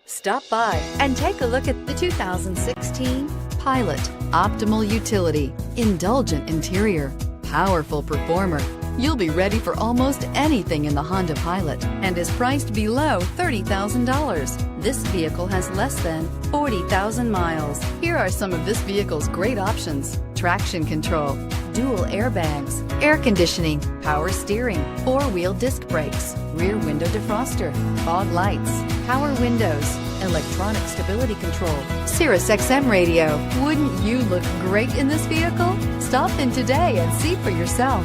Stop by and take a look at the 2016 Pilot. Optimal utility, indulgent interior, powerful performer. You'll be ready for almost anything in the Honda Pilot and is priced below $30,000. This vehicle has less than 40,000 miles. Here are some of this vehicle's great options: traction control, dual airbags, air conditioning, power steering, four-wheel disc brakes, rear window defroster, fog lights, power windows, electronic stability control, Sirius XM radio. Wouldn't you look great in this vehicle? Stop in today and see for yourself.